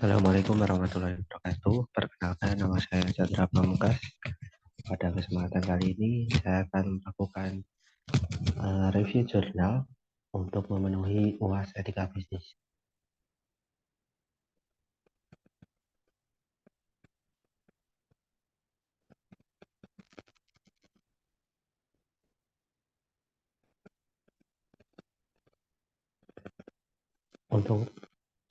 Assalamualaikum warahmatullahi wabarakatuh. Perkenalkan, nama saya Chandra Pamungkas. Pada kesempatan kali ini, saya akan melakukan review jurnal untuk memenuhi UAS Etika Bisnis. Untuk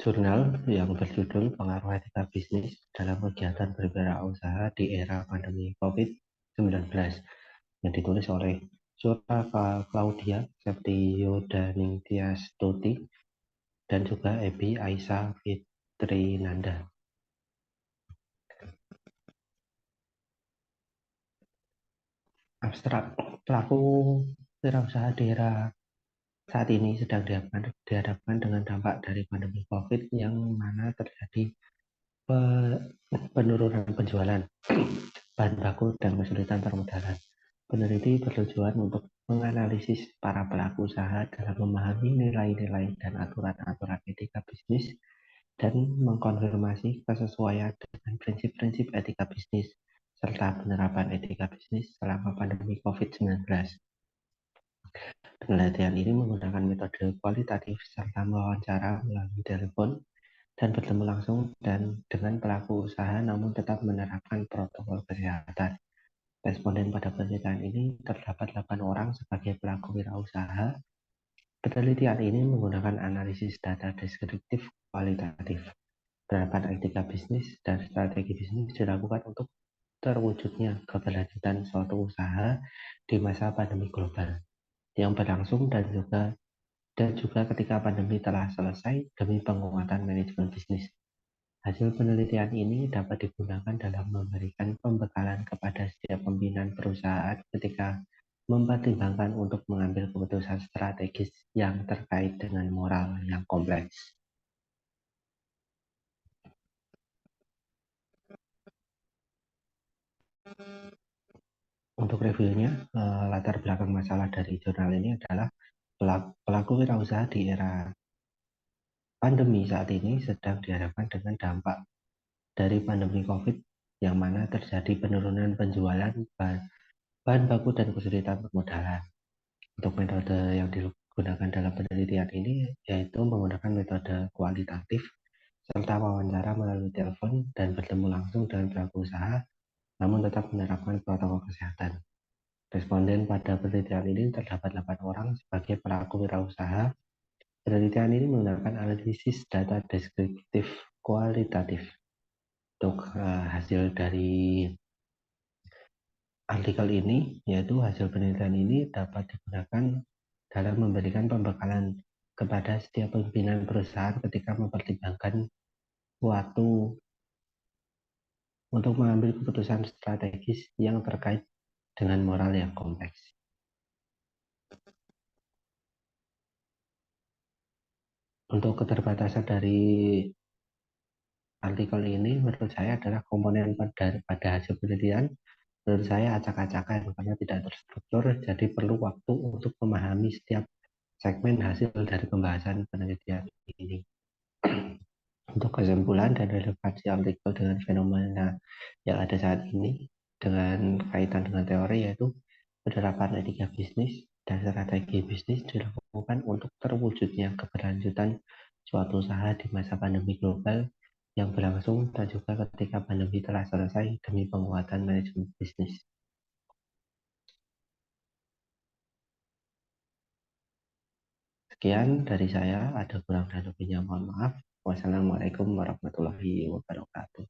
jurnal yang berjudul Pengaruh Etika Bisnis dalam Kegiatan Berwirausaha di Era Pandemi COVID-19 yang ditulis oleh Surya Claudia Septiodaningtyas Stuti dan juga Ebi Aisyah Fitrinanda. Abstrak, pelaku wirausaha di era saat ini sedang dihadapkan dengan dampak dari pandemi COVID yang mana terjadi penurunan penjualan bahan baku dan kesulitan permodalan. Peneliti bertujuan untuk menganalisis para pelaku usaha dalam memahami nilai-nilai dan aturan-aturan etika bisnis dan mengkonfirmasi kesesuaian dengan prinsip-prinsip etika bisnis serta penerapan etika bisnis selama pandemi COVID-19. Penelitian ini menggunakan metode kualitatif serta mewawancara melalui telepon dan bertemu langsung dan dengan pelaku usaha namun tetap menerapkan protokol kesehatan. Responden pada penelitian ini terdapat 8 orang sebagai pelaku wirausaha. Penelitian ini menggunakan analisis data deskriptif kualitatif. Penerapan etika bisnis dan strategi bisnis dilakukan untuk terwujudnya keberlanjutan suatu usaha di masa pandemi global yang berlangsung dan juga ketika pandemi telah selesai demi penguatan manajemen bisnis. Hasil penelitian ini dapat digunakan dalam memberikan pembekalan kepada setiap pimpinan perusahaan ketika mempertimbangkan untuk mengambil keputusan strategis yang terkait dengan moral yang kompleks. Untuk reviewnya, latar belakang masalah dari jurnal ini adalah pelaku wirausaha di era pandemi saat ini sedang dihadapkan dengan dampak dari pandemi COVID yang mana terjadi penurunan penjualan bahan baku dan kesulitan permodalan. Untuk metode yang digunakan dalam penelitian ini yaitu menggunakan metode kualitatif serta wawancara melalui telepon dan bertemu langsung dengan pelaku usaha namun tetap menerapkan protokol kesehatan. Responden pada penelitian ini terdapat 8 orang sebagai pelaku wirausaha. Penelitian ini menggunakan analisis data deskriptif kualitatif. Untuk hasil dari artikel ini, yaitu hasil penelitian ini dapat digunakan dalam memberikan pembekalan kepada setiap pimpinan perusahaan ketika mempertimbangkan suatu untuk mengambil keputusan strategis yang terkait dengan moral yang kompleks. Untuk keterbatasan dari artikel ini menurut saya adalah komponen pada hasil penelitian menurut saya acak-acakan karena tidak terstruktur, jadi perlu waktu untuk memahami setiap segmen hasil dari pembahasan penelitian ini. Untuk kesimpulan dan relevansi artikel dengan fenomena yang ada saat ini dengan kaitan dengan teori yaitu penerapan etika bisnis dan strategi bisnis dilakukan untuk terwujudnya keberlanjutan suatu usaha di masa pandemi global yang berlangsung dan juga ketika pandemi telah selesai demi penguatan manajemen bisnis. Sekian dari saya, ada kurang dan lebihnya mohon maaf. Wassalamualaikum warahmatullahi wabarakatuh.